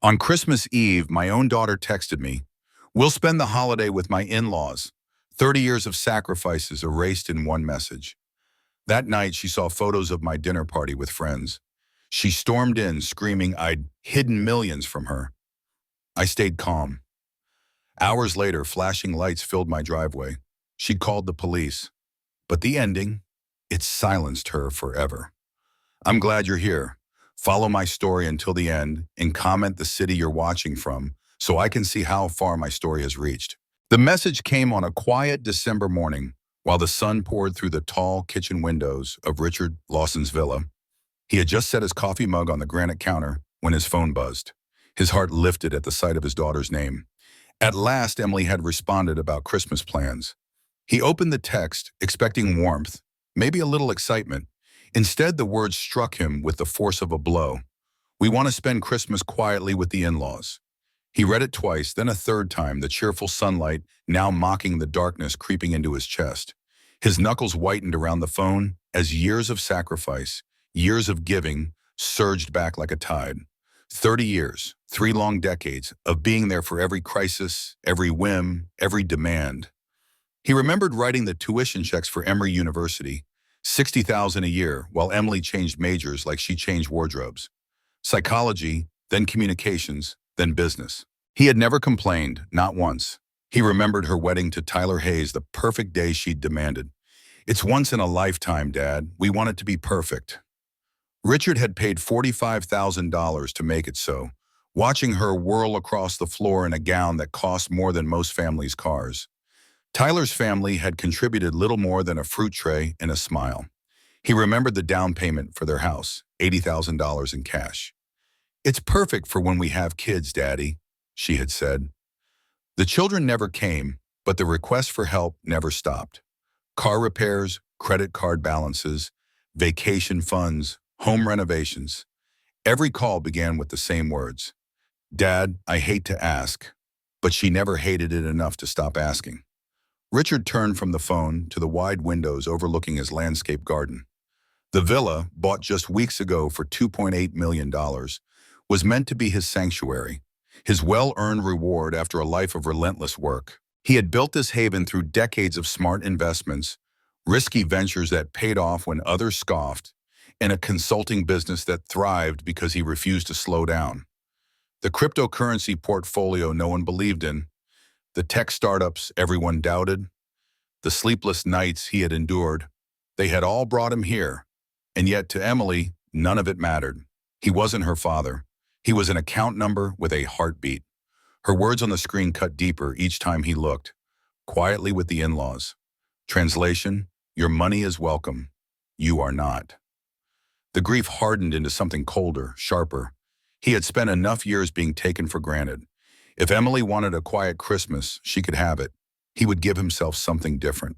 On Christmas Eve, my own daughter texted me, "We'll spend the holiday with my in-laws." 30 years of sacrifices erased in one message. That night, she saw photos of my dinner party with friends. She stormed in, screaming I'd hidden millions from her. I stayed calm. Hours later, flashing lights filled my driveway. She called the police. But the ending, it silenced her forever. I'm glad you're here. Follow my story until the end and comment the city you're watching from so I can see how far my story has reached. The message came on a quiet December morning while the sun poured through the tall kitchen windows of Richard Lawson's villa. He had just set his coffee mug on the granite counter when his phone buzzed. His heart lifted at the sight of his daughter's name. At last, Emily had responded about Christmas plans. He opened the text, expecting warmth, maybe a little excitement. Instead, the words struck him with the force of a blow. "We want to spend Christmas quietly with the in-laws." He read it twice, then a third time, the cheerful sunlight now mocking the darkness creeping into his chest. His knuckles whitened around the phone as years of sacrifice, years of giving, surged back like a tide. 30 years, 3 long decades of being there for every crisis, every whim, every demand. He remembered writing the tuition checks for Emory University, $60,000 a year, while Emily changed majors like she changed wardrobes. Psychology, then communications, then business. He had never complained, not once. He remembered her wedding to Tyler Hayes, the perfect day she'd demanded. "It's once in a lifetime, Dad. We want it to be perfect." Richard had paid $45,000 to make it so, watching her whirl across the floor in a gown that cost more than most families' cars. Tyler's family had contributed little more than a fruit tray and a smile. He remembered the down payment for their house, $80,000 in cash. "It's perfect for when we have kids, Daddy," she had said. The children never came, but the request for help never stopped. Car repairs, credit card balances, vacation funds, home renovations. Every call began with the same words. "Dad, I hate to ask," but she never hated it enough to stop asking. Richard turned from the phone to the wide windows overlooking his landscape garden. The villa, bought just weeks ago for $2.8 million, was meant to be his sanctuary, his well-earned reward after a life of relentless work. He had built this haven through decades of smart investments, risky ventures that paid off when others scoffed, and a consulting business that thrived because he refused to slow down. The cryptocurrency portfolio no one believed in, the tech startups everyone doubted, the sleepless nights he had endured, they had all brought him here. And yet to Emily, none of it mattered. He wasn't her father. He was an account number with a heartbeat. Her words on the screen cut deeper each time he looked. "Quietly with the in-laws." Translation, "Your money is welcome. You are not." The grief hardened into something colder, sharper. He had spent enough years being taken for granted. If Emily wanted a quiet Christmas, she could have it. He would give himself something different.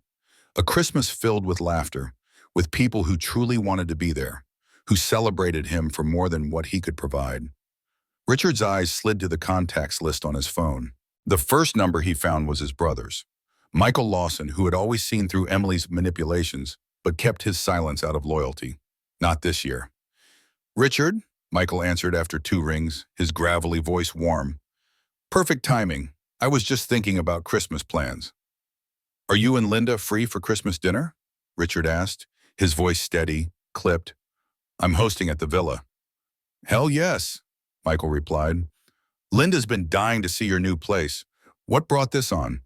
A Christmas filled with laughter, with people who truly wanted to be there, who celebrated him for more than what he could provide. Richard's eyes slid to the contacts list on his phone. The first number he found was his brother's. Michael Lawson, who had always seen through Emily's manipulations, but kept his silence out of loyalty. Not this year. "Richard," Michael answered after 2 rings, his gravelly voice warm. "Perfect timing. I was just thinking about Christmas plans." "Are you and Linda free for Christmas dinner?" Richard asked, his voice steady, clipped. "I'm hosting at the villa." "Hell yes," Michael replied. "Linda's been dying to see your new place. What brought this on?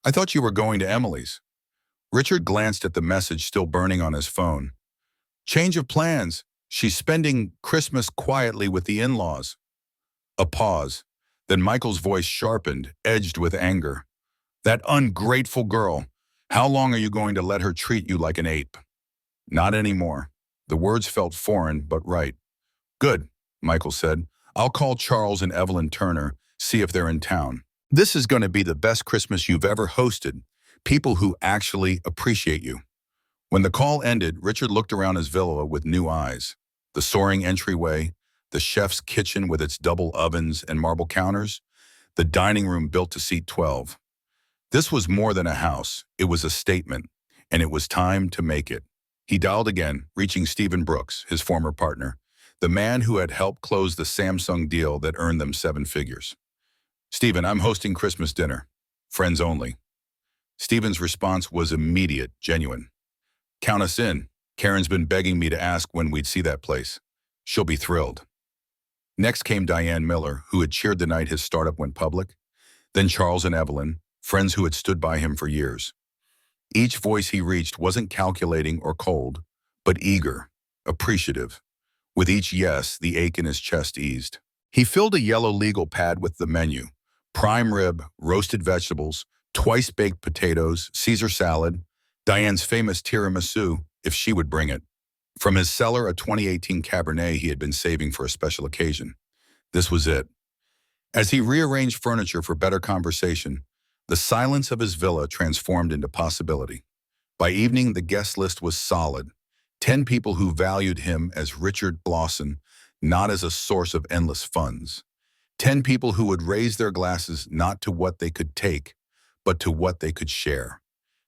I thought you were going to Emily's." Richard glanced at the message still burning on his phone. "Change of plans. She's spending Christmas quietly with the in-laws." A pause. Then Michael's voice sharpened, edged with anger. "That ungrateful girl. How long are you going to let her treat you like an ape?" "Not anymore." The words felt foreign, but right. "Good," Michael said. "I'll call Charles and Evelyn Turner, see if they're in town. This is going to be the best Christmas you've ever hosted. People who actually appreciate you." When the call ended, Richard looked around his villa with new eyes. The soaring entryway, the chef's kitchen with its double ovens and marble counters, the dining room built to seat 12. This was more than a house. It was a statement, and it was time to make it. He dialed again, reaching Stephen Brooks, his former partner. the man who had helped close the Samsung deal that earned them 7 figures. "Stephen, I'm hosting Christmas dinner. Friends only." Stephen's response was immediate, genuine. "Count us in. Karen's been begging me to ask when we'd see that place. She'll be thrilled." Next came Diane Miller, who had cheered the night his startup went public. Then Charles and Evelyn, friends who had stood by him for years. Each voice he reached wasn't calculating or cold, but eager, appreciative. With each yes, the ache in his chest eased. He filled a yellow legal pad with the menu: prime rib, roasted vegetables, twice-baked potatoes, Caesar salad, Diane's famous tiramisu, if she would bring it. From his cellar, a 2018 Cabernet he had been saving for a special occasion. This was it. As he rearranged furniture for better conversation, the silence of his villa transformed into possibility. By evening, the guest list was solid. 10 people who valued him as Richard Lawson, not as a source of endless funds. 10 people who would raise their glasses not to what they could take, but to what they could share.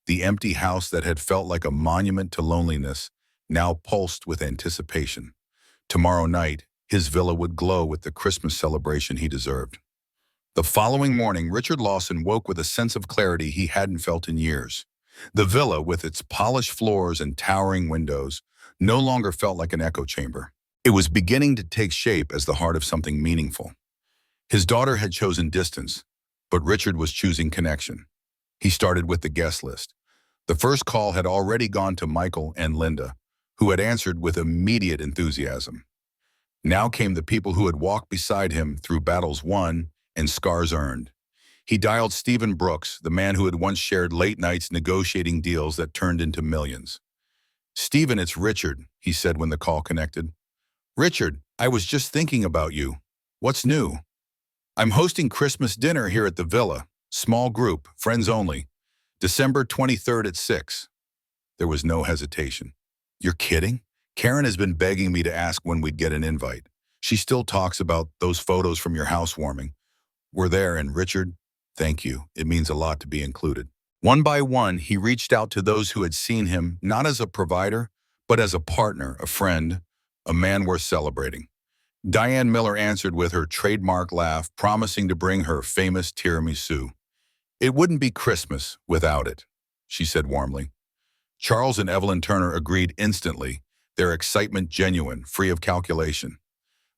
The empty house that had felt like a monument to loneliness now pulsed with anticipation. Tomorrow night, his villa would glow with the Christmas celebration he deserved. The following morning, Richard Lawson woke with a sense of clarity he hadn't felt in years. The villa, with its polished floors and towering windows, no longer felt like an echo chamber. It was beginning to take shape as the heart of something meaningful. His daughter had chosen distance, but Richard was choosing connection. He started with the guest list. The first call had already gone to Michael and Linda, who had answered with immediate enthusiasm. Now came the people who had walked beside him through battles won and scars earned. He dialed Stephen Brooks, the man who had once shared late nights negotiating deals that turned into millions. "Stephen, it's Richard," he said when the call connected. "Richard, I was just thinking about you. What's new?" "I'm hosting Christmas dinner here at the villa. Small group, friends only. December 23rd at 6. There was no hesitation. "You're kidding? Karen has been begging me to ask when we'd get an invite. She still talks about those photos from your housewarming. We're there, and Richard, thank you. It means a lot to be included." One by one, he reached out to those who had seen him not as a provider, but as a partner, a friend, a man worth celebrating. Diane Miller answered with her trademark laugh, promising to bring her famous tiramisu. "It wouldn't be Christmas without it," she said warmly. Charles and Evelyn Turner agreed instantly, their excitement genuine, free of calculation.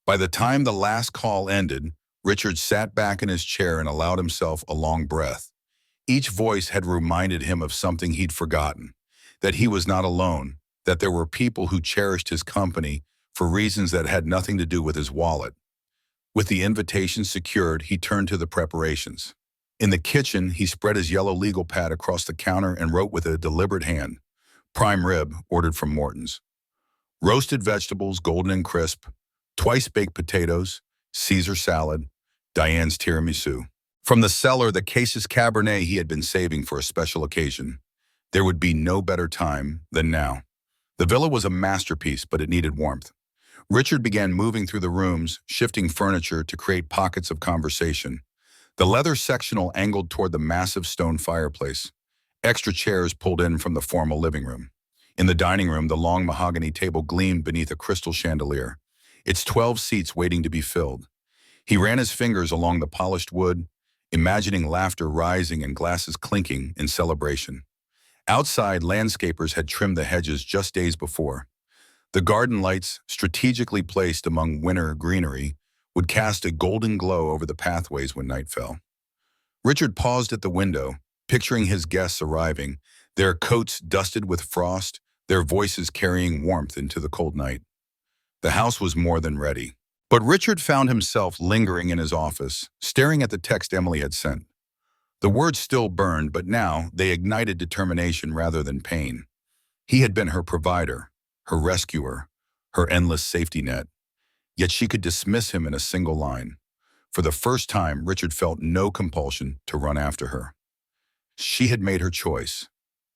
By the time the last call ended, Richard sat back in his chair and allowed himself a long breath. Each voice had reminded him of something he'd forgotten, that he was not alone, that there were people who cherished his company for reasons that had nothing to do with his wallet. With the invitation secured, he turned to the preparations. In the kitchen, he spread his yellow legal pad across the counter and wrote with a deliberate hand, "Prime rib, ordered from Morton's. Roasted vegetables, golden and crisp. Twice-baked potatoes, Caesar salad, Diane's tiramisu." From the cellar, the Cases Cabernet he had been saving for a special occasion. There would be no better time than now. The villa was a masterpiece, but it needed warmth. Richard began moving through the rooms, shifting furniture to create pockets of conversation. The leather sectional angled toward the massive stone fireplace. Extra chairs pulled in from the formal living room. In the dining room, the long mahogany table gleamed beneath a crystal chandelier, its 12 seats waiting to be filled. He ran his fingers along the polished wood, imagining laughter rising and glasses clinking in celebration. Outside, landscapers had trimmed the hedges just days before. The garden lights, strategically placed among winter greenery, would cast a golden glow over the pathways when night fell. Richard paused at the window, picturing his guests arriving, their coats dusted with frost, their voices carrying warmth into the cold night. The house was more than ready. But Richard found himself lingering in his office, staring at the text Emily had sent. The words still burned, but now they ignited determination rather than pain. He had been her provider, her rescuer, her endless safety net. Yet she could dismiss him in a single line. For the first time, Richard felt no compulsion to run after her. She had made her choice.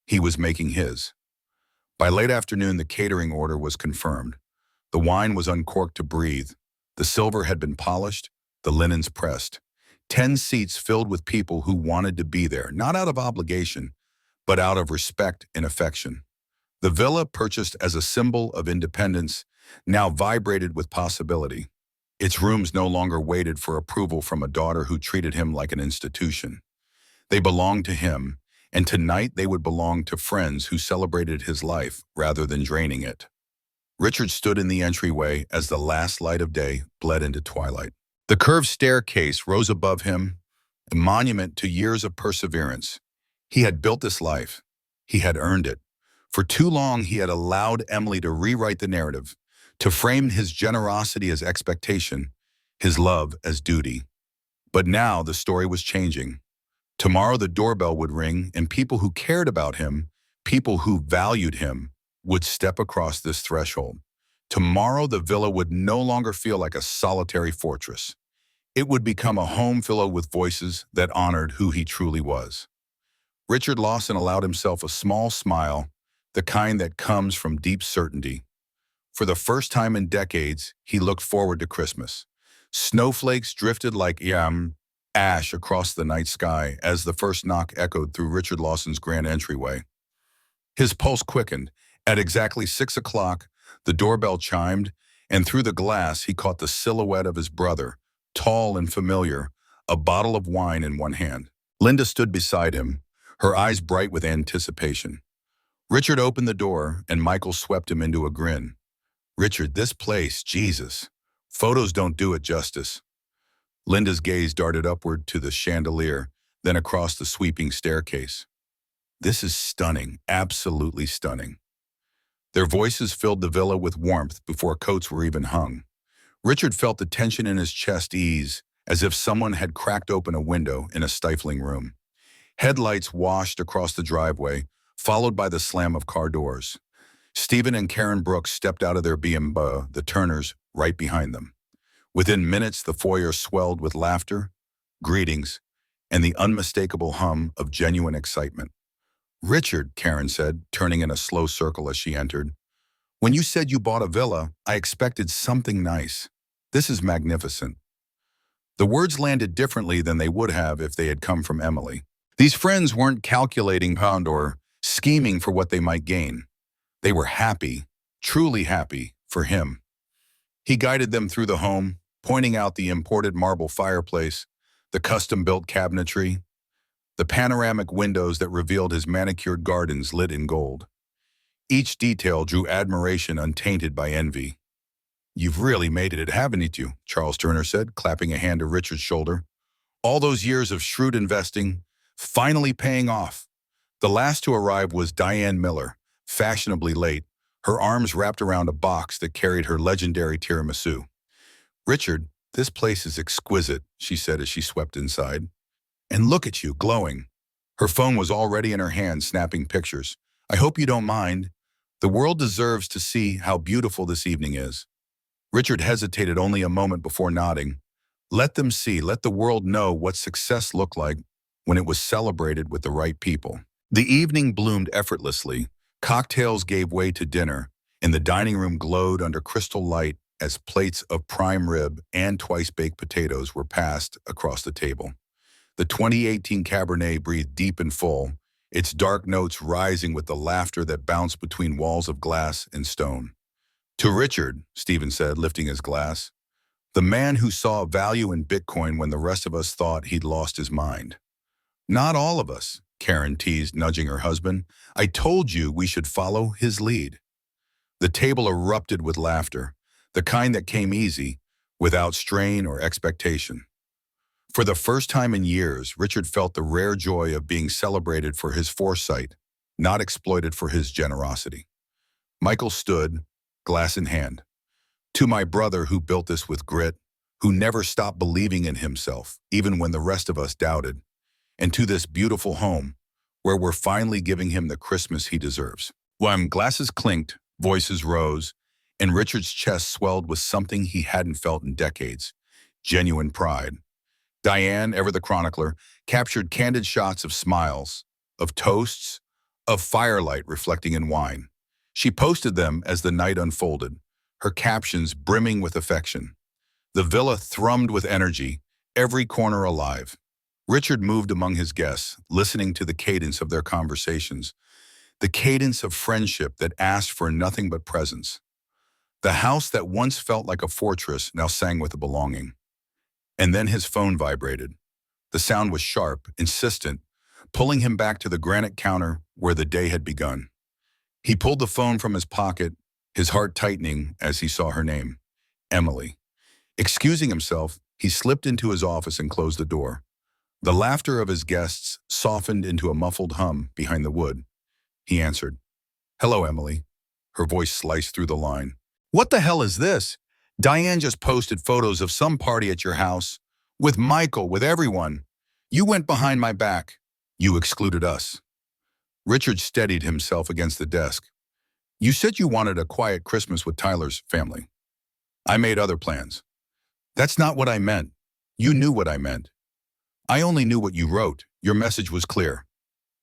He was making his. By late afternoon, the catering order was confirmed. The wine was uncorked to breathe. The silver had been polished, the linens pressed. 10 seats filled with people who wanted to be there, not out of obligation, but out of respect and affection. The villa, purchased as a symbol of independence, now vibrated with possibility. Its rooms no longer waited for approval from a daughter who treated him like an institution. They belonged to him, and tonight they would belong to friends who celebrated his life rather than draining it. Richard stood in the entryway as the last light of day bled into twilight. The curved staircase rose above him, a monument to years of perseverance. He had built this life. He had earned it. For too long, he had allowed Emily to rewrite the narrative, to frame his generosity as expectation, his love as duty. But now the story was changing. Tomorrow the doorbell would ring, and people who cared about him, people who valued him, would step across this threshold. Tomorrow the villa would no longer feel like a solitary fortress. It would become a home filled with voices that honored who he truly was. Richard Lawson allowed himself a small smile, the kind that comes from deep certainty. For the first time in decades, he looked forward to Christmas. Snowflakes drifted like ash across the night sky as the first knock echoed through Richard Lawson's grand entryway. His pulse quickened. At exactly 6 o'clock, the doorbell chimed, and through the glass he caught the silhouette of his brother, tall and familiar, a bottle of wine in one hand. Linda stood beside him, her eyes bright with anticipation. Richard opened the door, and Michael swept him into a grin. "Richard, this place, Jesus. Photos don't do it justice." Linda's gaze darted upward to the chandelier, then across the sweeping staircase. "This is stunning, absolutely stunning." Their voices filled the villa with warmth before coats were even hung. Richard felt the tension in his chest ease, as if someone had cracked open a window in a stifling room. Headlights washed across the driveway, followed by the slam of car doors. Stephen and Karen Brooks stepped out of their BMW, the Turners, right behind them. Within minutes, the foyer swelled with laughter, greetings, and the unmistakable hum of genuine excitement. "Richard," Karen said, turning in a slow circle as she entered, "when you said you bought a villa, I expected something nice. This is magnificent." The words landed differently than they would have if they had come from Emily. These friends weren't calculating pound or scheming for what they might gain. They were happy, truly happy, for him. He guided them through the home, pointing out the imported marble fireplace, the custom-built cabinetry, the panoramic windows that revealed his manicured gardens lit in gold. Each detail drew admiration untainted by envy. "You've really made it, haven't you?" Charles Turner said, clapping a hand to Richard's shoulder. "All those years of shrewd investing, finally paying off." The last to arrive was Diane Miller, fashionably late, her arms wrapped around a box that carried her legendary tiramisu. "Richard, this place is exquisite," she said as she swept inside. "And look at you, glowing." Her phone was already in her hand, snapping pictures. "I hope you don't mind. The world deserves to see how beautiful this evening is." Richard hesitated only a moment before nodding. Let them see, let the world know what success looked like when it was celebrated with the right people. The evening bloomed effortlessly. Cocktails gave way to dinner, and the dining room glowed under crystal light as plates of prime rib and twice-baked potatoes were passed across the table. The 2018 Cabernet breathed deep and full, its dark notes rising with the laughter that bounced between walls of glass and stone. "To Richard," Stephen said, lifting his glass, "the man who saw value in Bitcoin when the rest of us thought he'd lost his mind." "Not all of us," Karen teased, nudging her husband. "I told you we should follow his lead." The table erupted with laughter, the kind that came easy, without strain or expectation. For the first time in years, Richard felt the rare joy of being celebrated for his foresight, not exploited for his generosity. Michael stood, glass in hand. "To my brother who built this with grit, who never stopped believing in himself, even when the rest of us doubted, and to this beautiful home, where we're finally giving him the Christmas he deserves." When glasses clinked, voices rose, and Richard's chest swelled with something he hadn't felt in decades, genuine pride. Diane, ever the chronicler, captured candid shots of smiles, of toasts, of firelight reflecting in wine. She posted them as the night unfolded, her captions brimming with affection. The villa thrummed with energy, every corner alive. Richard moved among his guests, listening to the cadence of their conversations, the cadence of friendship that asked for nothing but presence. The house that once felt like a fortress now sang with a belonging. And then his phone vibrated. The sound was sharp, insistent, pulling him back to the granite counter where the day had begun. He pulled the phone from his pocket, his heart tightening as he saw her name, Emily. Excusing himself, he slipped into his office and closed the door. The laughter of his guests softened into a muffled hum behind the wood. He answered, "Hello, Emily." Her voice sliced through the line. "What the hell is this? Diane just posted photos of some party at your house. With Michael, with everyone. You went behind my back. You excluded us." Richard steadied himself against the desk. "You said you wanted a quiet Christmas with Tyler's family. I made other plans." "That's not what I meant. You knew what I meant." "I only knew what you wrote. Your message was clear."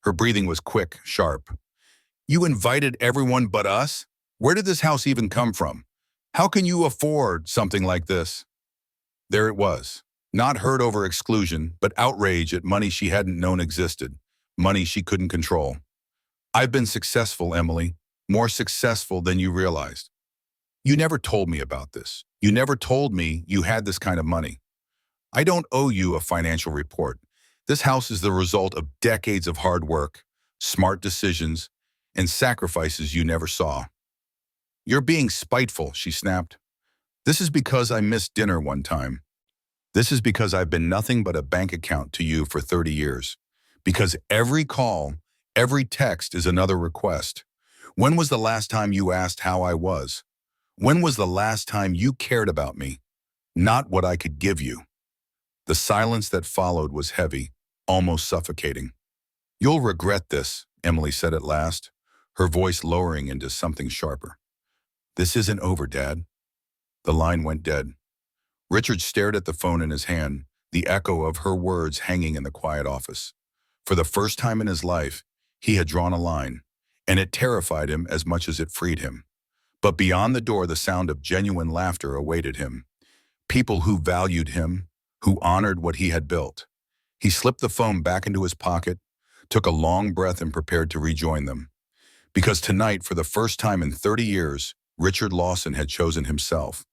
Her breathing was quick, sharp. "You invited everyone but us? Where did this house even come from? How can you afford something like this?" There it was. Not hurt over exclusion, but outrage at money she hadn't known existed. Money she couldn't control. "I've been successful, Emily. More successful than you realized. You never told me about this. You never told me you had this kind of money. I don't owe you a financial report. This house is the result of decades of hard work, smart decisions, and sacrifices you never saw." "You're being spiteful," she snapped. "This is because I missed dinner one time. This is because I've been nothing but a bank account to you for 30 years. Because every call, every text is another request. When was the last time you asked how I was? When was the last time you cared about me? Not what I could give you." The silence that followed was heavy, almost suffocating. "You'll regret this," Emily said at last, her voice lowering into something sharper. "This isn't over, Dad." The line went dead. Richard stared at the phone in his hand, the echo of her words hanging in the quiet office. For the first time in his life, he had drawn a line, and it terrified him as much as it freed him. But beyond the door, the sound of genuine laughter awaited him. People who valued him, who honored what he had built. He slipped the phone back into his pocket, took a long breath and prepared to rejoin them. Because tonight, for the first time in 30 years, Richard Lawson had chosen himself.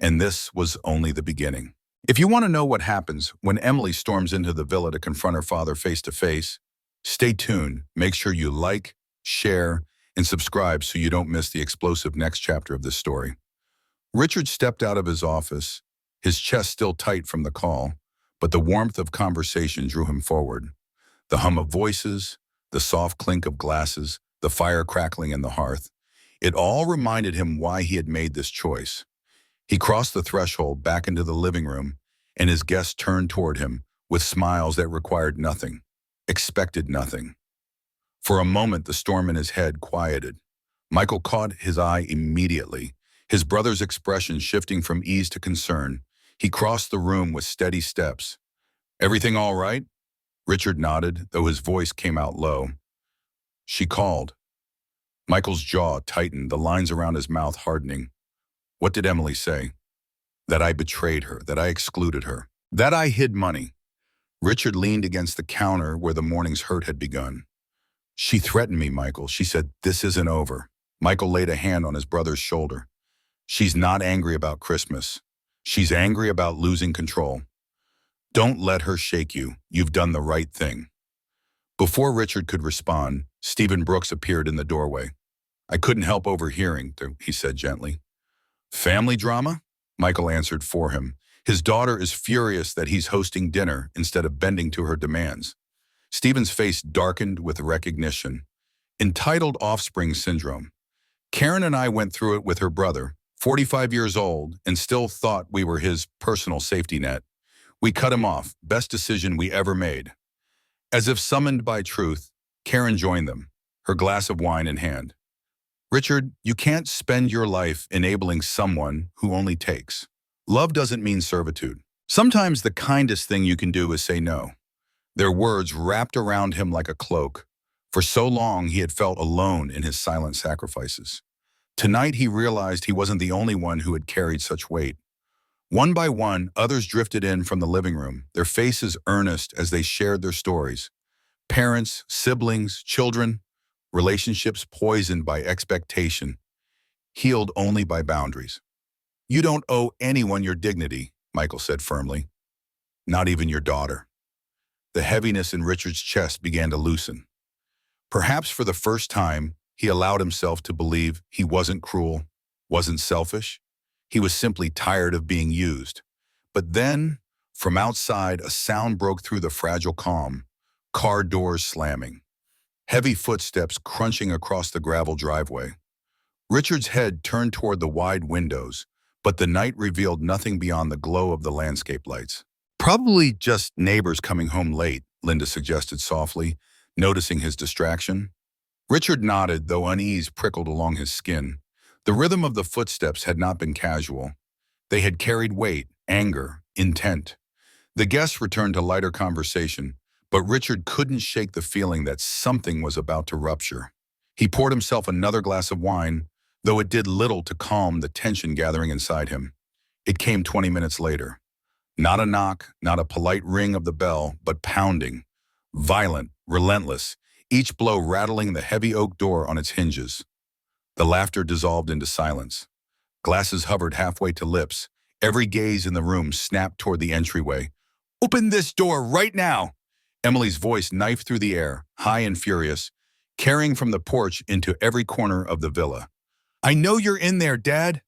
And this was only the beginning. If you want to know what happens when Emily storms into the villa to confront her father face to face, stay tuned. Make sure you like, share, and subscribe so you don't miss the explosive next chapter of this story. Richard stepped out of his office, his chest still tight from the call, but the warmth of conversation drew him forward. The hum of voices, the soft clink of glasses, the fire crackling in the hearth. It all reminded him why he had made this choice. He crossed the threshold back into the living room, and his guests turned toward him with smiles that required nothing, expected nothing. For a moment, the storm in his head quieted. Michael caught his eye immediately, his brother's expression shifting from ease to concern. He crossed the room with steady steps. "Everything all right?" Richard nodded, though his voice came out low. "She called." Michael's jaw tightened, the lines around his mouth hardening. "What did Emily say?" "That I betrayed her, that I excluded her, that I hid money." Richard leaned against the counter where the morning's hurt had begun. "She threatened me, Michael. She said, 'This isn't over.'" Michael laid a hand on his brother's shoulder. "She's not angry about Christmas. She's angry about losing control. Don't let her shake you. You've done the right thing." Before Richard could respond, Stephen Brooks appeared in the doorway. "I couldn't help overhearing," he said gently. "Family drama?" Michael answered for him. "His daughter is furious that he's hosting dinner instead of bending to her demands." Stephen's face darkened with recognition. "Entitled offspring syndrome. Karen and I went through it with her brother, 45 years old, and still thought we were his personal safety net. We cut him off. Best decision we ever made." As if summoned by truth, Karen joined them, her glass of wine in hand. "Richard, you can't spend your life enabling someone who only takes. Love doesn't mean servitude. Sometimes the kindest thing you can do is say no." Their words wrapped around him like a cloak. For so long, he had felt alone in his silent sacrifices. Tonight, he realized he wasn't the only one who had carried such weight. One by one, others drifted in from the living room, their faces earnest as they shared their stories. Parents, siblings, children, relationships poisoned by expectation. healed only by boundaries. You don't owe anyone your dignity, Michael said firmly. Not even your daughter. The heaviness in Richard's chest began to loosen. Perhaps for the first time, he allowed himself to believe he wasn't cruel, wasn't selfish. He was simply tired of being used. But then, from outside, a sound broke through the fragile calm, car doors slamming, heavy footsteps crunching across the gravel driveway. Richard's head turned toward the wide windows, but the night revealed nothing beyond the glow of the landscape lights. Probably just neighbors coming home late, Linda suggested softly, noticing his distraction. Richard nodded, though unease prickled along his skin. The rhythm of the footsteps had not been casual. They had carried weight, anger, intent. The guests returned to lighter conversation, but Richard couldn't shake the feeling that something was about to rupture. He poured himself another glass of wine, though it did little to calm the tension gathering inside him. It came 20 minutes later. Not a knock, not a polite ring of the bell, but pounding. Violent, relentless, each blow rattling the heavy oak door on its hinges. The laughter dissolved into silence. Glasses hovered halfway to lips. Every gaze in the room snapped toward the entryway. "Open this door right now!" Emily's voice knifed through the air, high and furious, carrying from the porch into every corner of the villa. "I know you're in there, Dad!"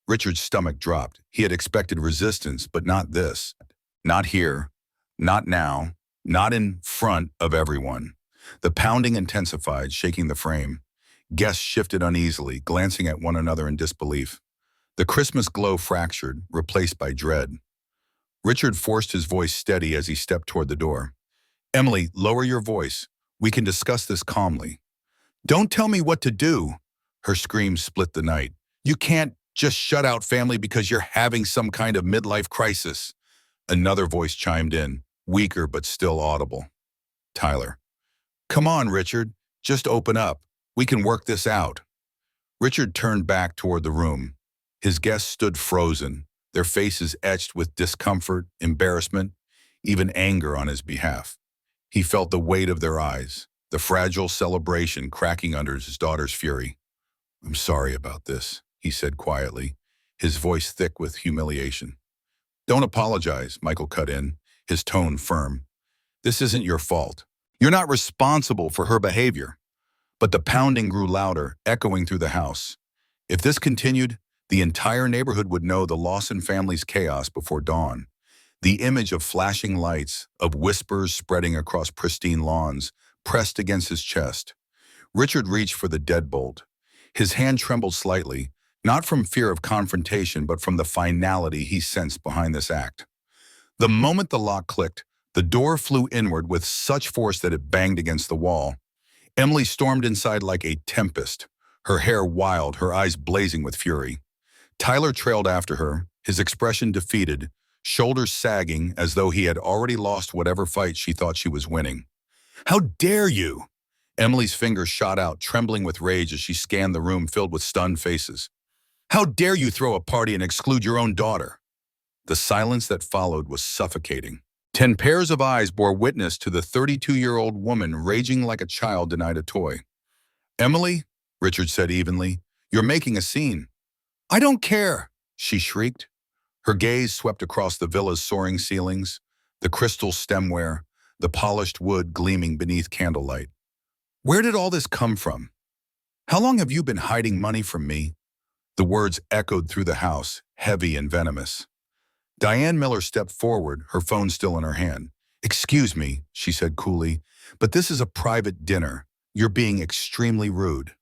Richard's stomach dropped. He had expected resistance, but not this. Not here. Not now. Not in front of everyone. The pounding intensified, shaking the frame. Guests shifted uneasily, glancing at one another in disbelief. The Christmas glow fractured, replaced by dread. Richard forced his voice steady as he stepped toward the door. "Emily, lower your voice. We can discuss this calmly." "Don't tell me what to do!" Her screams split the night. "You can't just shut out family because you're having some kind of midlife crisis." Another voice chimed in, weaker but still audible. Tyler. "Come on, Richard. Just open up. We can work this out." Richard turned back toward the room. His guests stood frozen, their faces etched with discomfort, embarrassment, even anger on his behalf. He felt the weight of their eyes, the fragile celebration cracking under his daughter's fury. "I'm sorry about this," he said quietly, his voice thick with humiliation. "Don't apologize," Michael cut in, his tone firm. "This isn't your fault. You're not responsible for her behavior." But the pounding grew louder, echoing through the house. If this continued, the entire neighborhood would know the Lawson family's chaos before dawn. The image of flashing lights, of whispers spreading across pristine lawns, pressed against his chest. Richard reached for the deadbolt. His hand trembled slightly, not from fear of confrontation, but from the finality he sensed behind this act. The moment the lock clicked, the door flew inward with such force that it banged against the wall. Emily stormed inside like a tempest, her hair wild, her eyes blazing with fury. Tyler trailed after her, his expression defeated, shoulders sagging as though he had already lost whatever fight she thought she was winning. "How dare you!" Emily's fingers shot out, trembling with rage as she scanned the room filled with stunned faces. "How dare you throw a party and exclude your own daughter?" The silence that followed was suffocating. 10 pairs of eyes bore witness to the 32-year-old woman raging like a child denied a toy. "Emily," Richard said evenly, "you're making a scene." "I don't care," she shrieked. Her gaze swept across the villa's soaring ceilings, the crystal stemware, the polished wood gleaming beneath candlelight. "Where did all this come from? How long have you been hiding money from me?" The words echoed through the house, heavy and venomous. Diane Miller stepped forward, her phone still in her hand. "Excuse me," she said coolly, "but this is a private dinner. You're being extremely rude."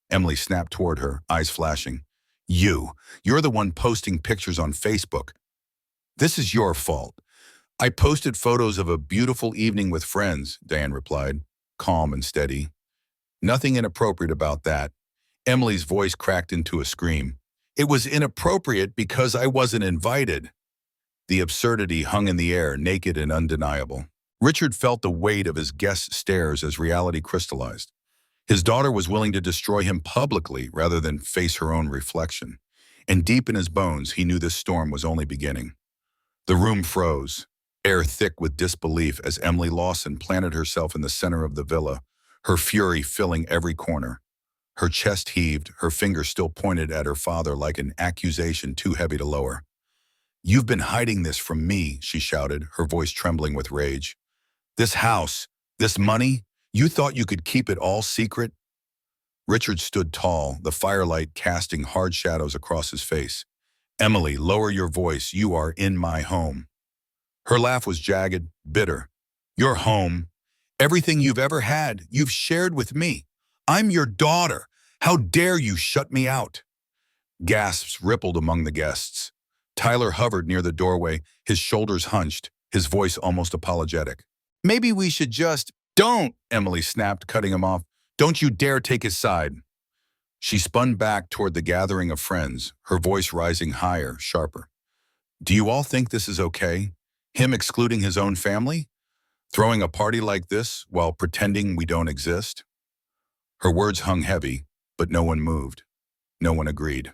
Emily snapped toward her, eyes flashing. You're the one posting pictures on Facebook. This is your fault." "I posted photos of a beautiful evening with friends," Diane replied, calm and steady. "Nothing inappropriate about that." Emily's voice cracked into a scream. "It was inappropriate because I wasn't invited." The absurdity hung in the air, naked and undeniable. Richard felt the weight of his guests' stares as reality crystallized. His daughter was willing to destroy him publicly rather than face her own reflection. And deep in his bones, he knew this storm was only beginning. The room froze, air thick with disbelief as Emily Lawson planted herself in the center of the villa, her fury filling every corner. Her chest heaved, her finger still pointed at her father like an accusation too heavy to lower. "You've been hiding this from me," she shouted, her voice trembling with rage. "This house, this money, you thought you could keep it all secret?" Richard stood tall, the firelight casting hard shadows across his face. "Emily, lower your voice. You are in my home." Her laugh was jagged, bitter. "Your home. Everything you've ever had, you've shared with me. I'm your daughter. How dare you shut me out?" Gasps rippled among the guests. Tyler hovered near the doorway, his shoulders hunched, his voice almost apologetic. "Maybe we should just—" "Don't!" Emily snapped, cutting him off. "Don't you dare take his side." She spun back toward the gathering of friends, her voice rising higher, sharper. "Do you all think this is okay? Him excluding his own family? Throwing a party like this while pretending we don't exist?" Her words hung heavy, but no one moved. No one agreed.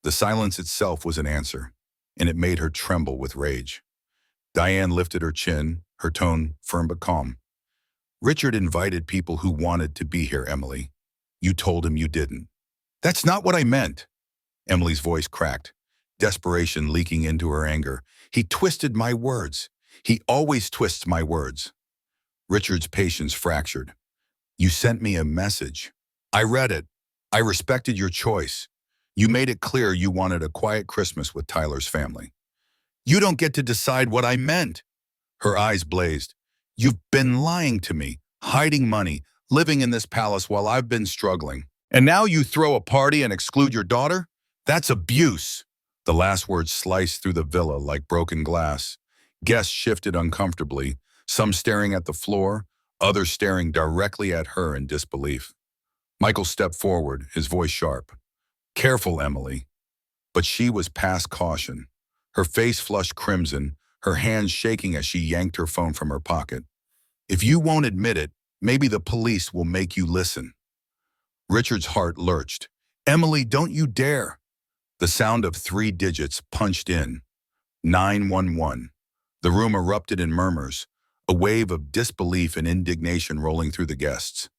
The silence itself was an answer, and it made her tremble with rage. Diane lifted her chin, her tone firm but calm. "Richard invited people who wanted to be here, Emily. You told him you didn't." "That's not what I meant." Emily's voice cracked, desperation leaking into her anger. "He twisted my words. He always twists my words." Richard's patience fractured. "You sent me a message. I read it. I respected your choice. You made it clear you wanted a quiet Christmas with Tyler's family." "You don't get to decide what I meant." Her eyes blazed. "You've been lying to me, hiding money, living in this palace while I've been struggling. And now you throw a party and exclude your daughter? That's abuse." The last words sliced through the villa like broken glass. Guests shifted uncomfortably, some staring at the floor, others staring directly at her in disbelief. Michael stepped forward, his voice sharp. "Careful, Emily." But she was past caution. Her face flushed crimson, her hands shaking as she yanked her phone from her pocket. "If you won't admit it, maybe the police will make you listen." Richard's heart lurched. "Emily, don't you dare." The sound of 3 digits punched in. 911. The room erupted in murmurs, a wave of disbelief and indignation rolling through the guests.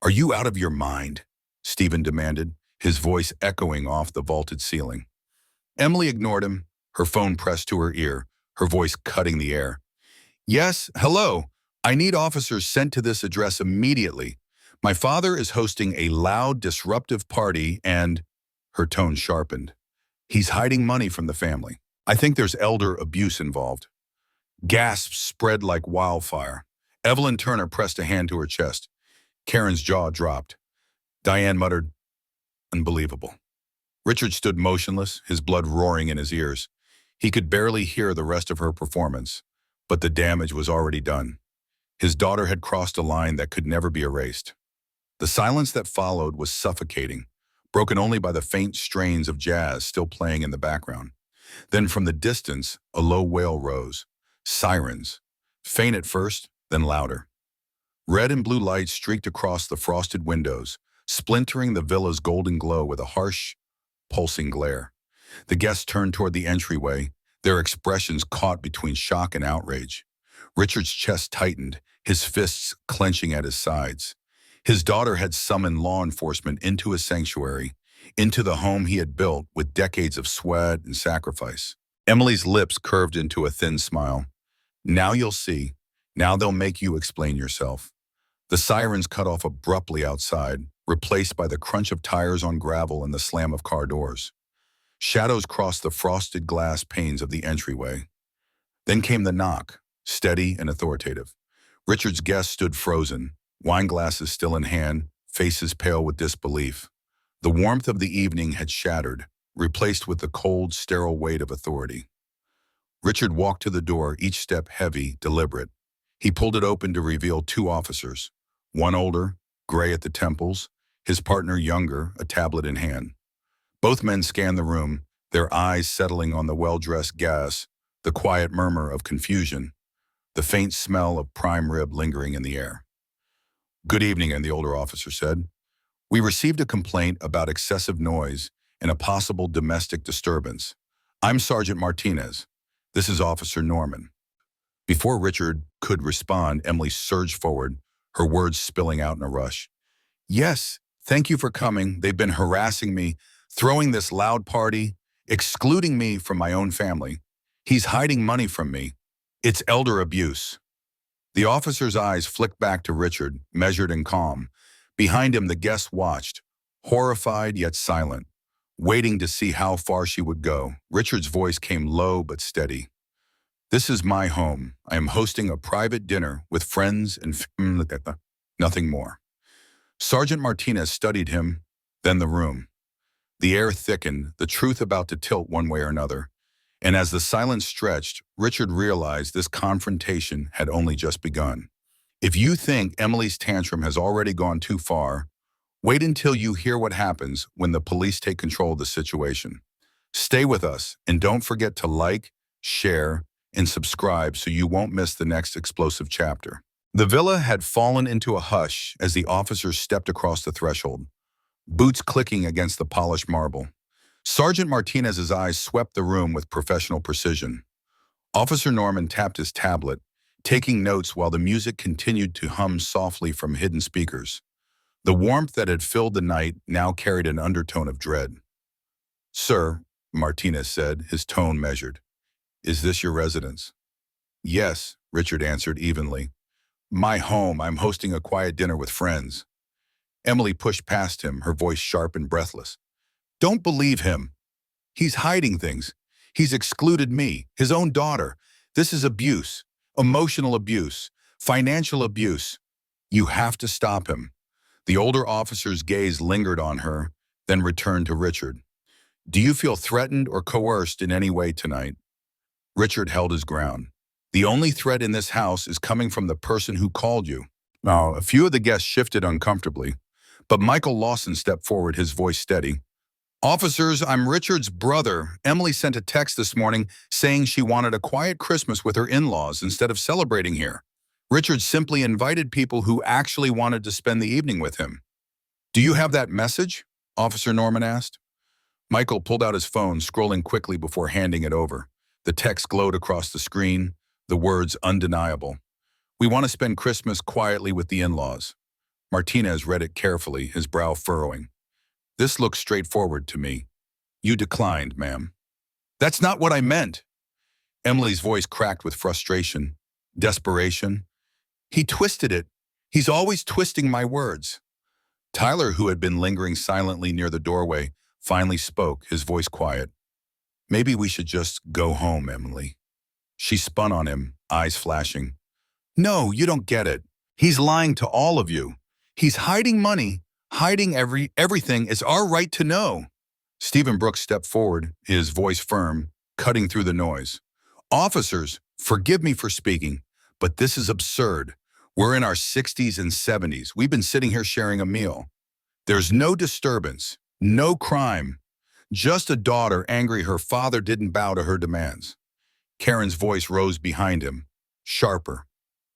"Are you out of your mind?" Stephen demanded, his voice echoing off the vaulted ceiling. Emily ignored him, her phone pressed to her ear, her voice cutting the air. "Yes, hello. I need officers sent to this address immediately. My father is hosting a loud, disruptive party and—" Her tone sharpened. "He's hiding money from the family. I think there's elder abuse involved." Gasps spread like wildfire. Evelyn Turner pressed a hand to her chest. Karen's jaw dropped. Diane muttered, "Unbelievable." Richard stood motionless, his blood roaring in his ears. He could barely hear the rest of her performance, but the damage was already done. His daughter had crossed a line that could never be erased. The silence that followed was suffocating, broken only by the faint strains of jazz still playing in the background. Then from the distance, a low wail rose. Sirens. Faint at first, then louder. Red and blue lights streaked across the frosted windows, splintering the villa's golden glow with a harsh, pulsing glare. The guests turned toward the entryway, their expressions caught between shock and outrage. Richard's chest tightened, his fists clenching at his sides. His daughter had summoned law enforcement into his sanctuary, into the home he had built with decades of sweat and sacrifice. Emily's lips curved into a thin smile. "Now you'll see. Now they'll make you explain yourself." The sirens cut off abruptly outside, replaced by the crunch of tires on gravel and the slam of car doors. Shadows crossed the frosted glass panes of the entryway. Then came the knock, steady and authoritative. Richard's guests stood frozen, wine glasses still in hand, faces pale with disbelief. The warmth of the evening had shattered, replaced with the cold, sterile weight of authority. Richard walked to the door, each step heavy, deliberate. He pulled it open to reveal 2 officers, one older, gray at the temples, his partner younger, a tablet in hand. Both men scanned the room, their eyes settling on the well-dressed guests, the quiet murmur of confusion, the faint smell of prime rib lingering in the air. "Good evening," and the older officer said. "We received a complaint about excessive noise and a possible domestic disturbance. I'm Sergeant Martinez. This is Officer Norman." Before Richard could respond, Emily surged forward, her words spilling out in a rush. "Yes, Thank you for coming. They've been harassing me, throwing this loud party, excluding me from my own family. He's hiding money from me. It's elder abuse." The officer's eyes flicked back to Richard, measured and calm. Behind him, the guests watched, horrified yet silent, waiting to see how far she would go. Richard's voice came low but steady. "This is my home. I am hosting a private dinner with friends and nothing more." Sergeant Martinez studied him, then the room. The air thickened, the truth about to tilt one way or another. And as the silence stretched, Richard realized this confrontation had only just begun. If you think Emily's tantrum has already gone too far, wait until you hear what happens when the police take control of the situation. Stay with us, and don't forget to like, share, and subscribe so you won't miss the next explosive chapter. The villa had fallen into a hush as the officers stepped across the threshold, boots clicking against the polished marble. Sergeant Martinez's eyes swept the room with professional precision. Officer Norman tapped his tablet, taking notes while the music continued to hum softly from hidden speakers. The warmth that had filled the night now carried an undertone of dread. "Sir," Martinez said, his tone measured, "is this your residence?" "Yes," Richard answered evenly. "My home. I'm hosting a quiet dinner with friends." Emily pushed past him, her voice sharp and breathless. "Don't believe him. He's hiding things. He's excluded me, his own daughter. This is abuse, emotional abuse, financial abuse. You have to stop him." The older officer's gaze lingered on her, then returned to Richard. "Do you feel threatened or coerced in any way tonight?" Richard held his ground. "The only threat in this house is coming from the person who called you." Now, a few of the guests shifted uncomfortably, but Michael Lawson stepped forward, his voice steady. "Officers, I'm Richard's brother. Emily sent a text this morning saying she wanted a quiet Christmas with her in-laws instead of celebrating here. Richard simply invited people who actually wanted to spend the evening with him." "Do you have that message?" Officer Norman asked. Michael pulled out his phone, scrolling quickly before handing it over. The text glowed across the screen, the words undeniable. "We want to spend Christmas quietly with the in-laws." Martinez read it carefully, his brow furrowing. "This looks straightforward to me." "You declined, ma'am." "That's not what I meant." Emily's voice cracked with frustration, desperation. "He twisted it. He's always twisting my words." Tyler, who had been lingering silently near the doorway, finally spoke, his voice quiet. "Maybe we should just go home, Emily." She spun on him, eyes flashing. "No, you don't get it. He's lying to all of you. He's hiding money, hiding everything. It's our right to know." Stephen Brooks stepped forward, his voice firm, cutting through the noise. "Officers, forgive me for speaking, but this is absurd. We're in our 60s and 70s. We've been sitting here sharing a meal. There's no disturbance, no crime, just a daughter angry her father didn't bow to her demands." Karen's voice rose behind him, sharper,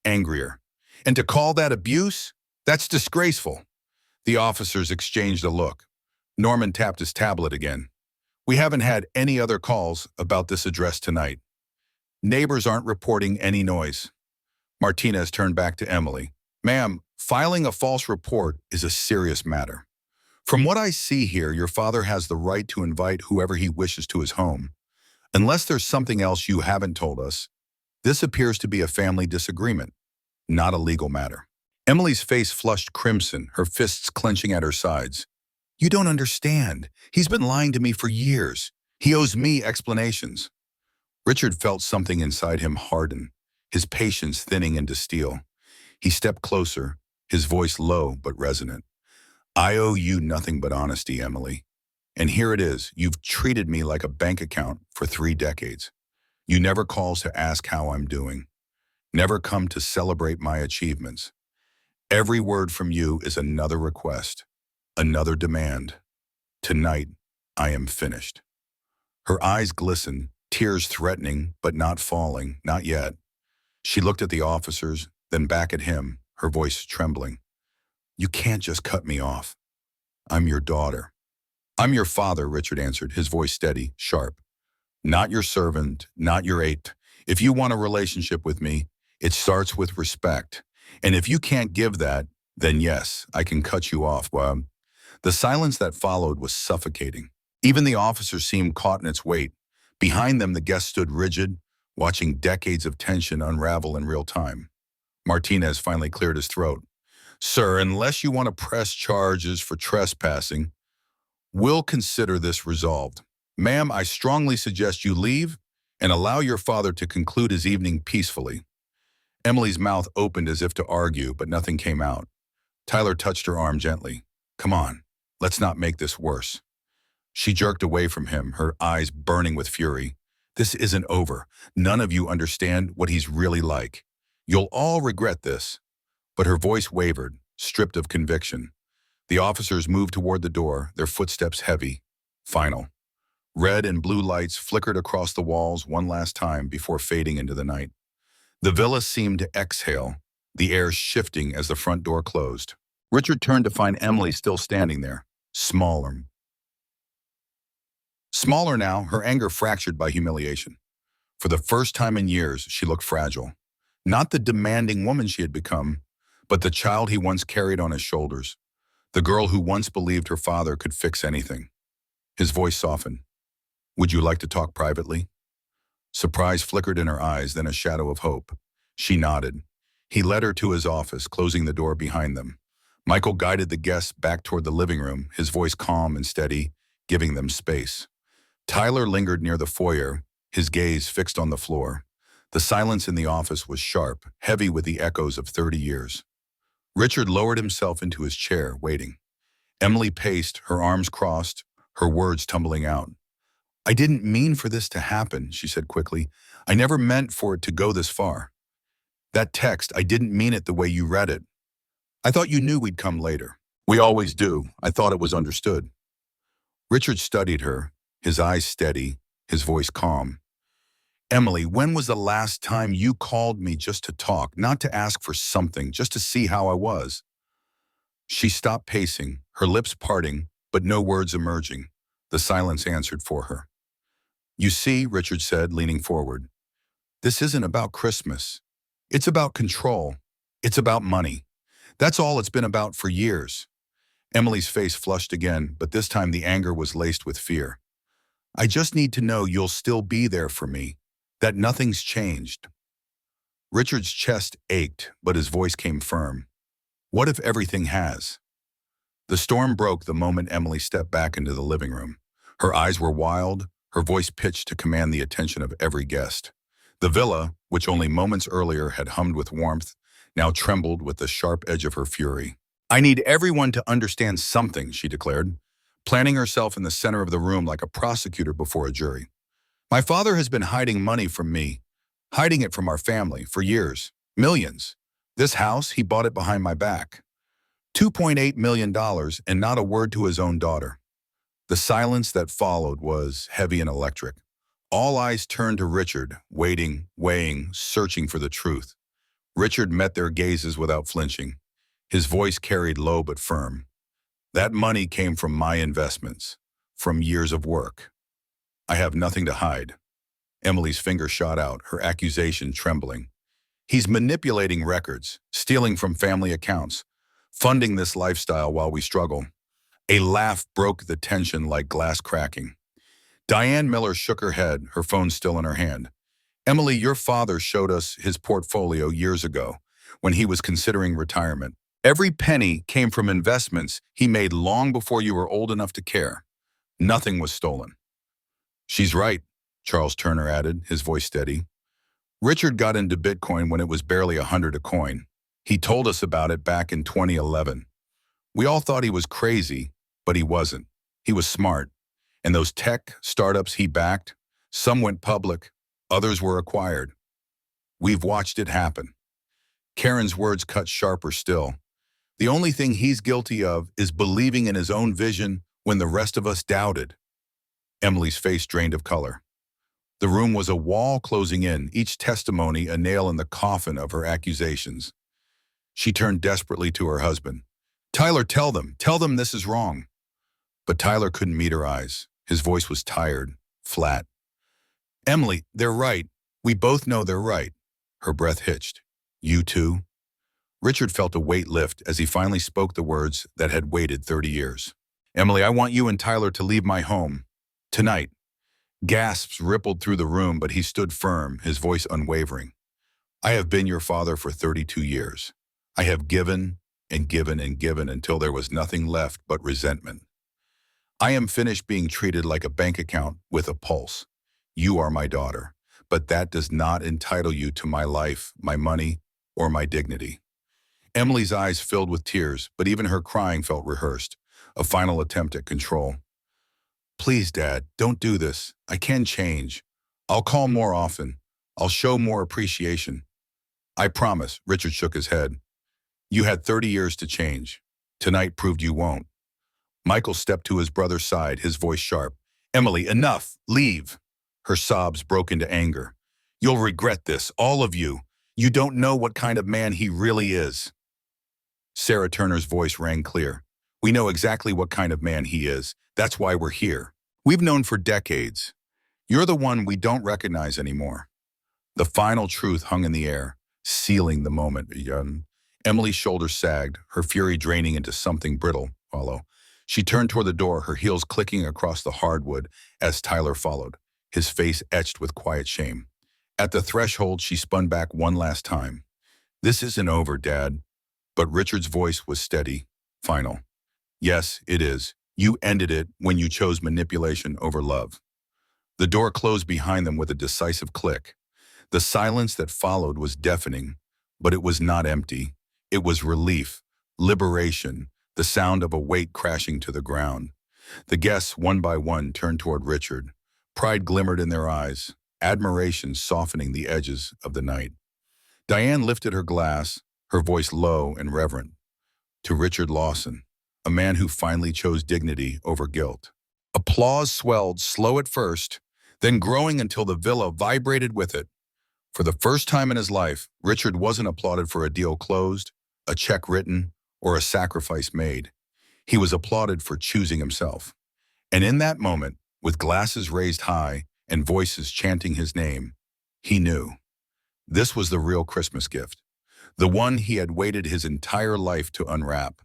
angrier. "And to call that abuse? That's disgraceful." The officers exchanged a look. Norman tapped his tablet again. "We haven't had any other calls about this address tonight. Neighbors aren't reporting any noise." Martinez turned back to Emily. "Ma'am, filing a false report is a serious matter. From what I see here, your father has the right to invite whoever he wishes to his home. Unless there's something else you haven't told us, this appears to be a family disagreement, not a legal matter." Emily's face flushed crimson, her fists clenching at her sides. "You don't understand. He's been lying to me for years. He owes me explanations." Richard felt something inside him harden, his patience thinning into steel. He stepped closer, his voice low but resonant. "I owe you nothing but honesty, Emily. And here it is. You've treated me like a bank account for 3 decades. You never call to ask how I'm doing. Never come to celebrate my achievements. Every word from you is another request, another demand. Tonight, I am finished." Her eyes glistened, tears threatening but not falling, not yet. She looked at the officers, then back at him, her voice trembling. "You can't just cut me off. I'm your daughter." "I'm your father," Richard answered, his voice steady, sharp. "Not your servant, not your ape. If you want a relationship with me, it starts with respect. And if you can't give that, then yes, I can cut you off. Well, The silence that followed was suffocating. Even the officers seemed caught in its weight. Behind them, the guests stood rigid, watching decades of tension unravel in real time. Martinez finally cleared his throat. Sir, unless you want to press charges for trespassing, we'll consider this resolved. Ma'am, I strongly suggest you leave and allow your father to conclude his evening peacefully. Emily's mouth opened as if to argue, but nothing came out. Tyler touched her arm gently. Come on, let's not make this worse. She jerked away from him, her eyes burning with fury. This isn't over. None of you understand what he's really like. You'll all regret this. But her voice wavered, stripped of conviction. The officers moved toward the door, their footsteps heavy. Final. Red and blue lights flickered across the walls one last time before fading into the night. The villa seemed to exhale, the air shifting as the front door closed. Richard turned to find Emily still standing there, smaller. Smaller now, her anger fractured by humiliation. For the first time in years, she looked fragile. Not the demanding woman she had become, but the child he once carried on his shoulders. The girl who once believed her father could fix anything. His voice softened. Would you like to talk privately? Surprise flickered in her eyes, then a shadow of hope. She nodded. He led her to his office, closing the door behind them. Michael guided the guests back toward the living room, his voice calm and steady, giving them space. Tyler lingered near the foyer, his gaze fixed on the floor. The silence in the office was sharp, heavy with the echoes of 30 years. Richard lowered himself into his chair, waiting. Emily paced, her arms crossed, her words tumbling out. I didn't mean for this to happen, she said quickly. I never meant for it to go this far. That text, I didn't mean it the way you read it. I thought you knew we'd come later. We always do. I thought it was understood. Richard studied her, his eyes steady, his voice calm. Emily, when was the last time you called me just to talk, not to ask for something, just to see how I was? She stopped pacing, her lips parting, but no words emerging. The silence answered for her. You see, Richard said, leaning forward, this isn't about Christmas. It's about control. It's about money. That's all it's been about for years. Emily's face flushed again, but this time the anger was laced with fear. I just need to know you'll still be there for me, that nothing's changed. Richard's chest ached, but his voice came firm. What if everything has? The storm broke the moment Emily stepped back into the living room. Her eyes were wild, her voice pitched to command the attention of every guest. The villa, which only moments earlier had hummed with warmth, now trembled with the sharp edge of her fury. I need everyone to understand something, she declared, planting herself in the center of the room like a prosecutor before a jury. My father has been hiding money from me, hiding it from our family for years, millions. This house, he bought it behind my back. $2.8 million and not a word to his own daughter. The silence that followed was heavy and electric. All eyes turned to Richard, waiting, weighing, searching for the truth. Richard met their gazes without flinching. His voice carried low but firm. That money came from my investments, from years of work. I have nothing to hide. Emily's finger shot out, her accusation trembling. He's manipulating records, stealing from family accounts, funding this lifestyle while we struggle. A laugh broke the tension like glass cracking. Diane Miller shook her head, her phone still in her hand. Emily, your father showed us his portfolio years ago, when he was considering retirement. Every penny came from investments he made long before you were old enough to care. Nothing was stolen. She's right, Charles Turner added, his voice steady. Richard got into Bitcoin when it was barely $100 a coin. He told us about it back in 2011. We all thought he was crazy, but he wasn't. He was smart. And those tech startups he backed, some went public, others were acquired. We've watched it happen. Karen's words cut sharper still. The only thing he's guilty of is believing in his own vision when the rest of us doubted. Emily's face drained of color. The room was a wall closing in, each testimony a nail in the coffin of her accusations. She turned desperately to her husband. Tyler, tell them this is wrong. But Tyler couldn't meet her eyes. His voice was tired, flat. Emily, they're right. We both know they're right. Her breath hitched. You too? Richard felt a weight lift as he finally spoke the words that had waited 30 years. Emily, I want you and Tyler to leave my home. Tonight. Gasps rippled through the room, but he stood firm, his voice unwavering. I have been your father for 32 years. I have given and given and given until there was nothing left but resentment. I am finished being treated like a bank account with a pulse. You are my daughter, but that does not entitle you to my life, my money, or my dignity. Emily's eyes filled with tears, but even her crying felt rehearsed, a final attempt at control. Please, Dad, don't do this. I can change. I'll call more often. I'll show more appreciation. I promise, Richard shook his head. You had 30 years to change. Tonight proved you won't. Michael stepped to his brother's side, his voice sharp. Emily, enough. Leave. Her sobs broke into anger. You'll regret this, all of you. You don't know what kind of man he really is. Sarah Turner's voice rang clear. We know exactly what kind of man he is. That's why we're here. We've known for decades. You're the one we don't recognize anymore. The final truth hung in the air, sealing the moment. Emily's shoulders sagged, her fury draining into something brittle. She turned toward the door, her heels clicking across the hardwood as Tyler followed, his face etched with quiet shame. At the threshold, she spun back one last time. This isn't over, Dad. But Richard's voice was steady, final. Yes, it is. You ended it when you chose manipulation over love. The door closed behind them with a decisive click. The silence that followed was deafening, but it was not empty. It was relief, liberation, the sound of a weight crashing to the ground. The guests, one by one, turned toward Richard. Pride glimmered in their eyes, admiration softening the edges of the night. Diane lifted her glass, her voice low and reverent. To Richard Lawson, a man who finally chose dignity over guilt. Applause swelled, slow at first, then growing until the villa vibrated with it. For the first time in his life, Richard wasn't applauded for a deal closed, a check written, or a sacrifice made. He was applauded for choosing himself. And in that moment, with glasses raised high and voices chanting his name, he knew. This was the real Christmas gift, the one he had waited his entire life to unwrap.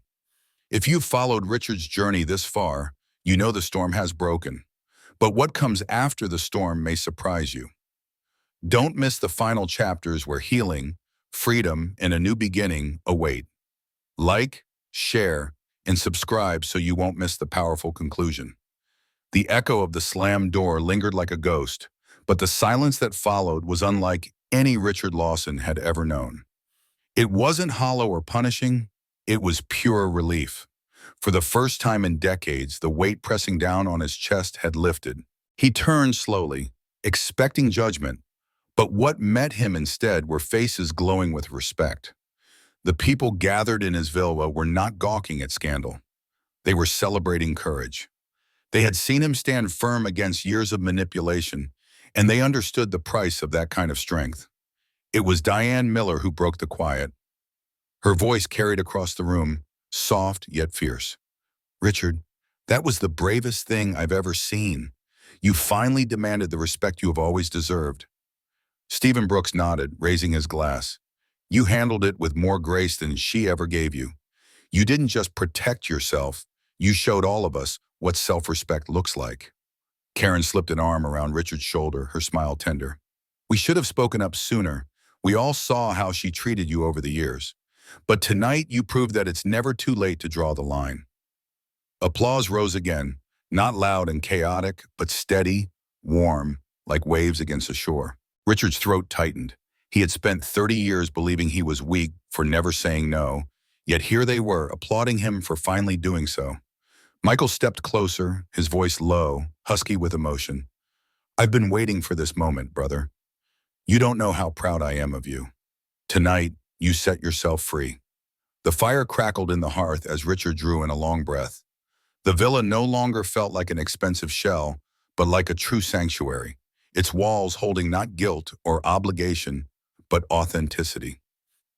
If you've followed Richard's journey this far, you know the storm has broken. But what comes after the storm may surprise you. Don't miss the final chapters where healing, freedom, and a new beginning await. Like, share, and subscribe so you won't miss the powerful conclusion. The echo of the slammed door lingered like a ghost, but the silence that followed was unlike any Richard Lawson had ever known. It wasn't hollow or punishing, it was pure relief. For the first time in decades, the weight pressing down on his chest had lifted. He turned slowly, expecting judgment, but what met him instead were faces glowing with respect. The people gathered in his villa were not gawking at scandal. They were celebrating courage. They had seen him stand firm against years of manipulation, and they understood the price of that kind of strength. It was Diane Miller who broke the quiet. Her voice carried across the room, soft yet fierce. Richard, that was the bravest thing I've ever seen. You finally demanded the respect you have always deserved. Stephen Brooks nodded, raising his glass. You handled it with more grace than she ever gave you. You didn't just protect yourself, you showed all of us what self-respect looks like. Karen slipped an arm around Richard's shoulder, her smile tender. We should have spoken up sooner. We all saw how she treated you over the years. But tonight you proved that it's never too late to draw the line. Applause rose again, not loud and chaotic, but steady, warm, like waves against the shore. Richard's throat tightened. He had spent 30 years believing he was weak for never saying no, yet here they were, applauding him for finally doing so. Michael stepped closer, his voice low, husky with emotion. I've been waiting for this moment, brother. You don't know how proud I am of you. Tonight, you set yourself free. The fire crackled in the hearth as Richard drew in a long breath. The villa no longer felt like an expensive shell, but like a true sanctuary, its walls holding not guilt or obligation, but authenticity.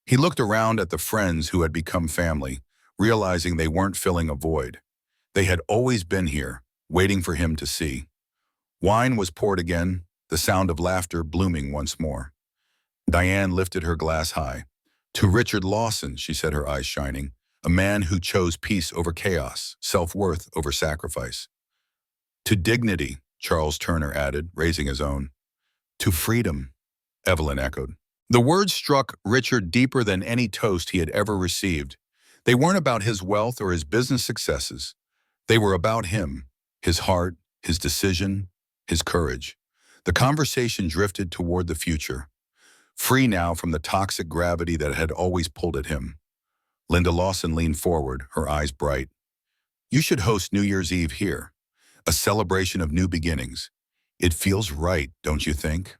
He looked around at the friends who had become family, realizing they weren't filling a void. They had always been here, waiting for him to see. Wine was poured again, the sound of laughter blooming once more. Diane lifted her glass high. To Richard Lawson, she said, her eyes shining, a man who chose peace over chaos, self-worth over sacrifice. To dignity, Charles Turner added, raising his own. To freedom, Evelyn echoed. The words struck Richard deeper than any toast he had ever received. They weren't about his wealth or his business successes. They were about him, his heart, his decision, his courage. The conversation drifted toward the future, free now from the toxic gravity that had always pulled at him. Linda Lawson leaned forward, her eyes bright. You should host New Year's Eve here, a celebration of new beginnings. It feels right, don't you think?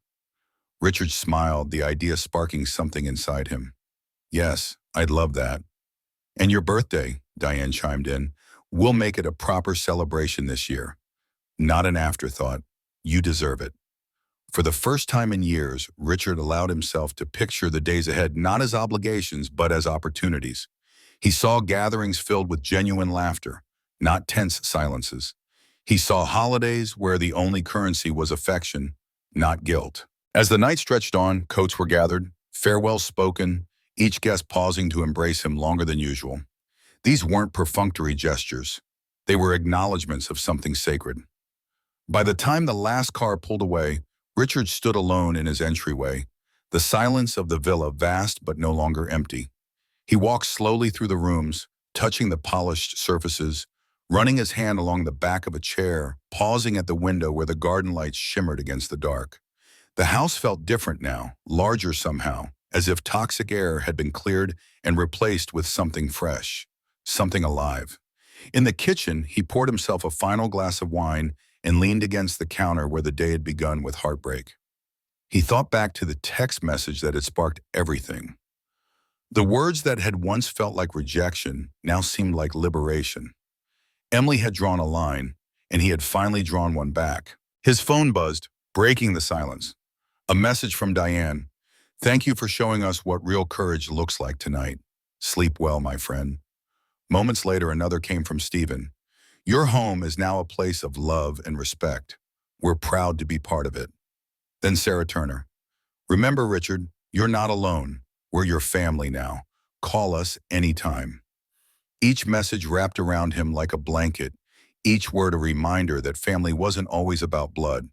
Richard smiled, the idea sparking something inside him. Yes, I'd love that. And your birthday, Diane chimed in. We'll make it a proper celebration this year. Not an afterthought. You deserve it. For the first time in years, Richard allowed himself to picture the days ahead not as obligations, but as opportunities. He saw gatherings filled with genuine laughter, not tense silences. He saw holidays where the only currency was affection, not guilt. As the night stretched on, coats were gathered, farewells spoken, each guest pausing to embrace him longer than usual. These weren't perfunctory gestures. They were acknowledgments of something sacred. By the time the last car pulled away, Richard stood alone in his entryway, the silence of the villa vast but no longer empty. He walked slowly through the rooms, touching the polished surfaces, running his hand along the back of a chair, pausing at the window where the garden lights shimmered against the dark. The house felt different now, larger somehow, as if toxic air had been cleared and replaced with something fresh, something alive. In the kitchen, he poured himself a final glass of wine and leaned against the counter where the day had begun with heartbreak. He thought back to the text message that had sparked everything. The words that had once felt like rejection now seemed like liberation. Emily had drawn a line, and he had finally drawn one back. His phone buzzed, breaking the silence. A message from Diane. Thank you for showing us what real courage looks like tonight. Sleep well, my friend. Moments later, another came from Stephen. Your home is now a place of love and respect. We're proud to be part of it. Then Sarah Turner. Remember, Richard, you're not alone. We're your family now. Call us anytime. Each message wrapped around him like a blanket, each word a reminder that family wasn't always about blood.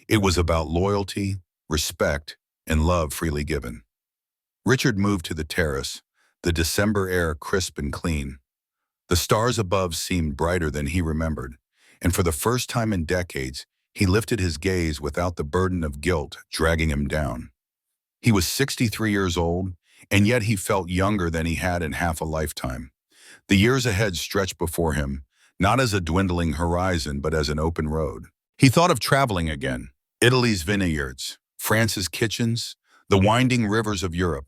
It was about loyalty, respect, and love freely given. Richard moved to the terrace, the December air crisp and clean. The stars above seemed brighter than he remembered, and for the first time in decades, he lifted his gaze without the burden of guilt dragging him down. He was 63 years old, and yet he felt younger than he had in half a lifetime. The years ahead stretched before him, not as a dwindling horizon, but as an open road. He thought of traveling again, Italy's vineyards, France's kitchens, the winding rivers of Europe.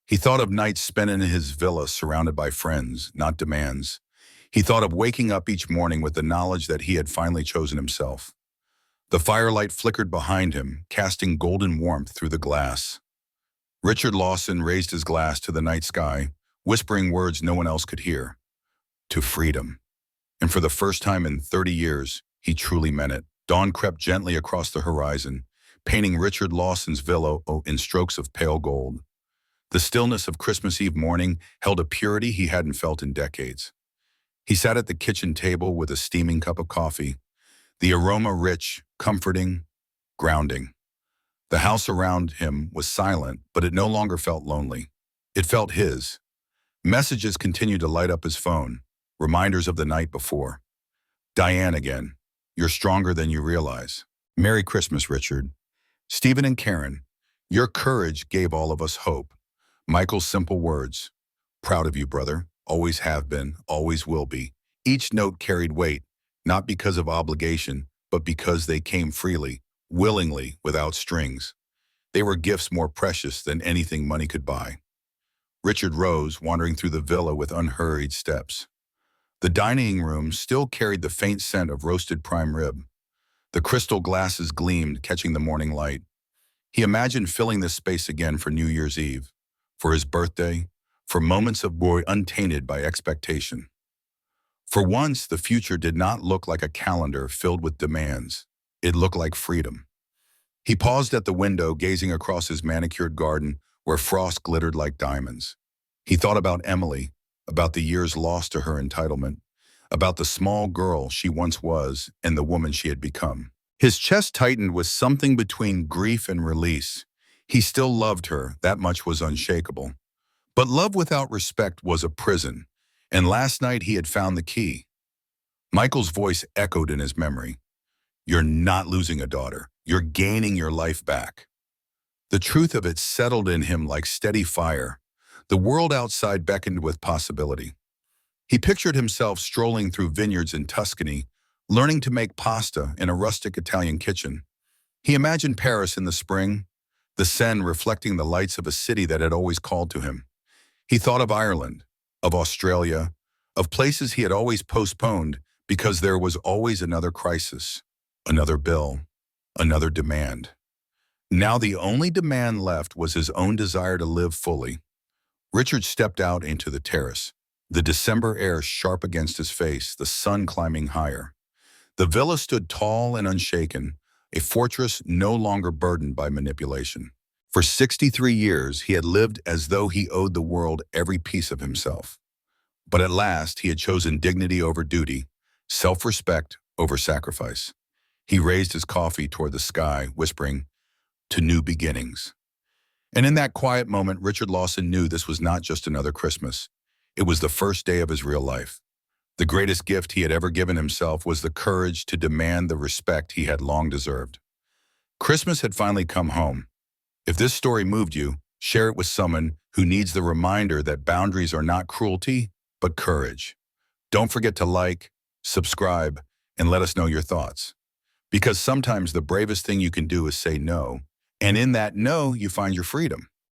He thought of nights spent in his villa surrounded by friends, not demands. He thought of waking up each morning with the knowledge that he had finally chosen himself. The firelight flickered behind him, casting golden warmth through the glass. Richard Lawson raised his glass to the night sky, whispering words no one else could hear. To freedom. And for the first time in 30 years, he truly meant it. Dawn crept gently across the horizon, painting Richard Lawson's villa in strokes of pale gold. The stillness of Christmas Eve morning held a purity he hadn't felt in decades. He sat at the kitchen table with a steaming cup of coffee, the aroma rich, comforting, grounding. The house around him was silent, but it no longer felt lonely. It felt his. Messages continued to light up his phone, reminders of the night before. Diane again. You're stronger than you realize. Merry Christmas, Richard. Stephen and Karen, your courage gave all of us hope. Michael's simple words. Proud of you, brother. Always have been, always will be. Each note carried weight, not because of obligation, but because they came freely, willingly, without strings. They were gifts more precious than anything money could buy. Richard rose, wandering through the villa with unhurried steps. The dining room still carried the faint scent of roasted prime rib. The crystal glasses gleamed, catching the morning light. He imagined filling this space again for New Year's Eve, for his birthday, for moments of joy untainted by expectation. For once, the future did not look like a calendar filled with demands. It looked like freedom. He paused at the window, gazing across his manicured garden where frost glittered like diamonds. He thought about Emily, about the years lost to her entitlement, about the small girl she once was and the woman she had become. His chest tightened with something between grief and release. He still loved her, that much was unshakable. But love without respect was a prison, and last night he had found the key. Michael's voice echoed in his memory. You're not losing a daughter. You're gaining your life back. The truth of it settled in him like steady fire. The world outside beckoned with possibility. He pictured himself strolling through vineyards in Tuscany, learning to make pasta in a rustic Italian kitchen. He imagined Paris in the spring, the Seine reflecting the lights of a city that had always called to him. He thought of Ireland, of Australia, of places he had always postponed because there was always another crisis, another bill, another demand. Now the only demand left was his own desire to live fully. Richard stepped out into the terrace, the December air sharp against his face, the sun climbing higher. The villa stood tall and unshaken, a fortress no longer burdened by manipulation. For 63 years, he had lived as though he owed the world every piece of himself. But at last, he had chosen dignity over duty, self-respect over sacrifice. He raised his coffee toward the sky, whispering, "To new beginnings." And in that quiet moment, Richard Lawson knew this was not just another Christmas. It was the first day of his real life. The greatest gift he had ever given himself was the courage to demand the respect he had long deserved. Christmas had finally come home. If this story moved you, share it with someone who needs the reminder that boundaries are not cruelty, but courage. Don't forget to like, subscribe, and let us know your thoughts. Because sometimes the bravest thing you can do is say no, and in that no, you find your freedom.